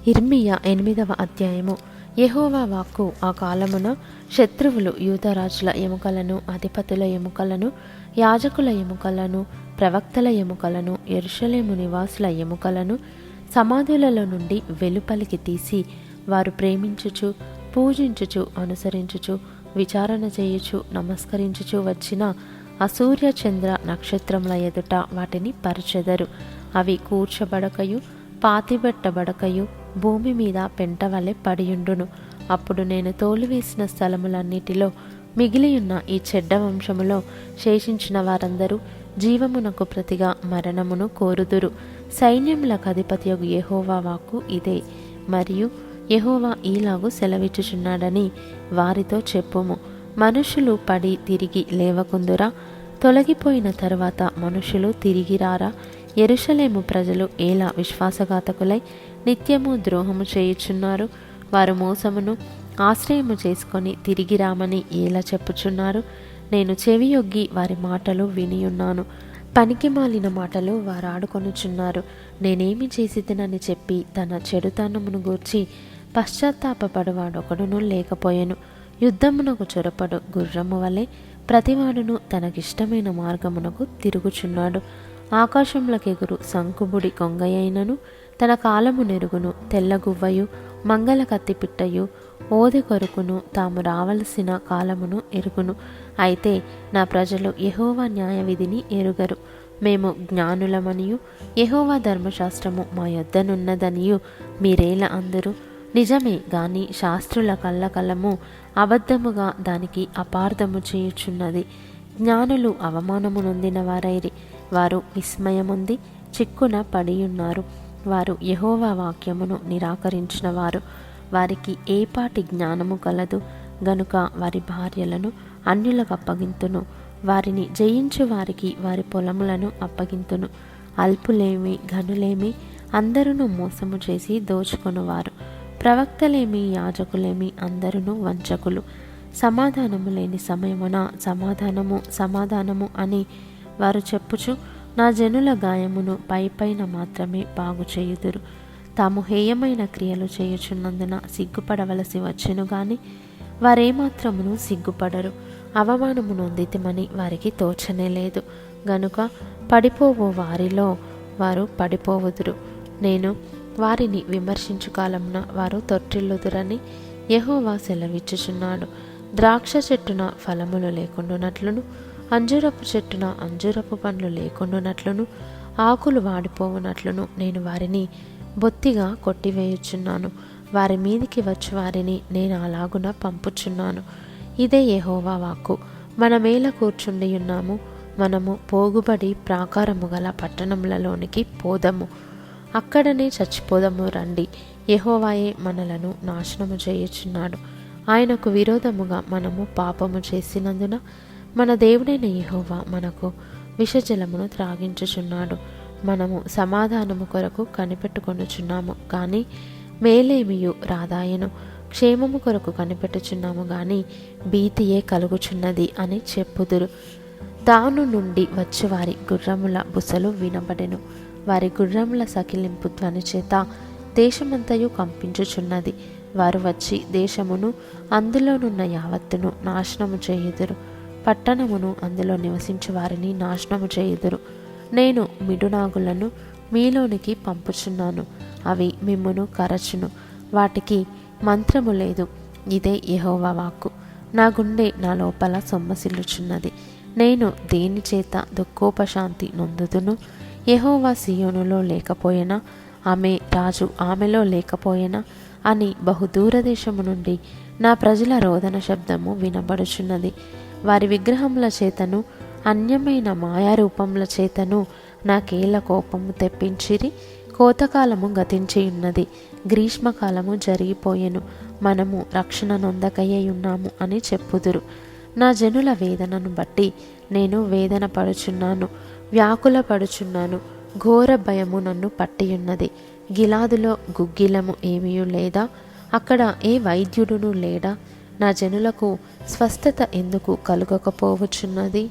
ఇర్మియా 8వ అధ్యాయము. యెహోవా వాక్కు. ఆ కాలమున శత్రువులు యూదరాజుల ఎముకలను, అధిపతుల ఎముకలను, యాజకుల ఎముకలను, ప్రవక్తల ఎముకలను, యెరూషలేము నివాసుల ఎముకలను సమాధులలో నుండి వెలుపలికి తీసి, వారు ప్రేమించుచు, పూజించుచు, అనుసరించుచు, విచారణ చేయుచు, నమస్కరించుచు వచ్చిన అసూర్య చంద్ర నక్షత్రముల ఎదుట వాటిని పరచెదరు. అవి కూర్చబడకయు, పాతిబెట్టబడకయు, భూమి మీద పెంటవలె పడియుండును. అప్పుడు నేను తోలివేసిన స్థలములన్నిటిలో మిగిలియున్న ఈ చెడ్డ వంశములో శేషించిన వారందరూ జీవమునకు ప్రతిగా మరణమును కోరుదురు. సైన్యములకు అధిపతియగు యెహోవా వాక్కు ఇదే. మరియు యెహోవా ఈలాగు సెలవిచ్చుచున్నాడని వారితో చెప్పుము. మనుషులు పడి తిరిగి లేవకుందురా? తొలగిపోయిన తరువాత మనుషులు తిరిగి రారా? యెరూషలేము ప్రజలు ఏలా విశ్వాసఘాతకులై నిత్యము ద్రోహము చేయుచున్నారు? వారు మోసమును ఆశ్రయము చేసుకొని తిరిగి రామని ఏలా చెప్పుచున్నారు? నేను చెవియొగ్గి వారి మాటలు వినియున్నాను. పనికి మాలిన మాటలు వారు ఆడుకొనుచున్నారు. నేనేమి చేసిదనని చెప్పి తన చెడుతనమును గూర్చి పశ్చాత్తాపపడువాడొకడును లేకపోయెను. యుద్ధమునకు చొరపడు గుర్రము వలె ప్రతివాడును తనకిష్టమైన మార్గమునకు తిరుగుచున్నాడు. ఆకాశములకెగురు సంకుబుడి కొంగయైనను తన కాలము నెరుగును. తెల్లగువ్వయు, మంగళ కత్తిపిట్టయు, ఓదె కొరుకును తాము రావలసిన కాలమును ఎరుగును. అయితే నా ప్రజలు యెహోవా న్యాయవిధిని ఎరుగరు. మేము జ్ఞానులమనియు యెహోవా ధర్మశాస్త్రము మా యొద్దనున్నదనియు మీరేలా అందరు? నిజమే గాని శాస్త్రుల కళ్ళకలము అబద్ధముగా దానికి అపార్థము చేయుచున్నది. జ్ఞానులు అవమానము నొందిన వారైరి. వారు విస్మయముంది చిక్కున పడియున్నారు. వారు యెహోవా వాక్యమును నిరాకరించిన వారు. వారికి ఏపాటి జ్ఞానము కలదు గనుక వారి భార్యలను అన్యులకు అప్పగింతును. వారిని జయించు వారికి వారి పొలములను అప్పగింతును. అల్పులేమి ఘనులేమి అందరూ మోసము చేసి దోచుకొనువారు. ప్రవక్తలేమి యాజకులేమి అందరూ వంచకులు. సమాధానము లేని సమయమున సమాధానము సమాధానము అని వారు చెప్పుచు నా జనుల గాయమును పైపైన మాత్రమే బాగు చేయుదురు. తాము హేయమైన క్రియలు చేయుచున్నందున సిగ్గుపడవలసి వచ్చెను గాని వారేమాత్రమును సిగ్గుపడరు. అవమానము నొందితిమని వారికి తోచనే లేదు గనుక పడిపోవు వారిలో వారు పడిపోవుదురు. నేను వారిని విమర్శించు కాలమున వారు తొట్టిల్లుదురని యెహోవా సెలవిచ్చుచున్నాడు. ద్రాక్ష చెట్టున ఫలములు లేకుండునట్లును, అంజూరపు చెట్టున అంజూరపు పండ్లు లేకుండునట్లును, ఆకులు వాడిపోవునట్లును నేను వారిని బొత్తిగా కొట్టివేయుచున్నాను. వారి మీదికి వచ్చి వారిని నేను అలాగున పంపుచున్నాను. ఇదే యెహోవా వాక్కు. మనమేల కూర్చుండి ఉన్నాము. మనము పోగుబడి ప్రాకారము గల పట్టణములలోనికి పోదము. అక్కడనే చచ్చిపోదము రండి. యెహోవాయే మనలను నాశనము చేయుచున్నాడు. ఆయనకు విరోధముగా మనము పాపము చేసినందున మన దేవుడైన యెహోవా మనకు విషజలమును త్రాగించుచున్నాడు. మనము సమాధానము కొరకు కనిపెట్టుకొనుచున్నాము కానీ మేలేమియు రాదాయను. క్షేమము కొరకు కనిపెట్టుచున్నాము గాని భీతియే కలుగుచున్నది అని చెప్పుదురు. దాను నుండి వచ్చి వారి గుర్రముల బుసలు వినబడెను. వారి గుర్రముల సకిలింపు ధ్వని చేత దేశమంతయు కంపించుచున్నది. వారు వచ్చి దేశమును అందులోనున్న యావత్తును నాశనము చేయుదురు. పట్టణమును అందులో నివసించు వారిని నాశనము చేయుదురు. నేను మిడునాగులను మీలోనికి పంపుచున్నాను. అవి మిమ్మును కరచును. వాటికి మంత్రము లేదు. ఇదే యెహోవా వాక్కు. నా గుండె నా లోపల సొమ్మసిల్లుచున్నది. నేను దేని చేత దుఃఖోపశాంతి నొందుదును? యెహోవా సియోనులో లేకపోయేనా? ఆమె రాజు ఆమెలో లేకపోయేనా అని బహుదూరదేశము నుండి నా ప్రజల రోదన శబ్దము వినబడుచున్నది. వారి విగ్రహముల చేతను అన్యమైన మాయారూపముల చేతను నాకేల కోపము తెప్పించిరి. కోతకాలము గతించియున్నది, గ్రీష్మకాలము జరిగిపోయెను. మనము రక్షణ నొందకయ్యై ఉన్నాము అని చెప్పుదురు. నా జనుల వేదనను బట్టి నేను వేదన పడుచున్నాను, వ్యాకుల పడుచున్నాను. ఘోర భయము నన్ను పట్టియున్నది. గిలాదులో గుగ్గిలము ఏమీయూ లేదా? అక్కడ ఏ వైద్యుడును లేడా? నా జనులకు స్వస్థత ఎందుకు కలుగకపోవచ్చున్నది?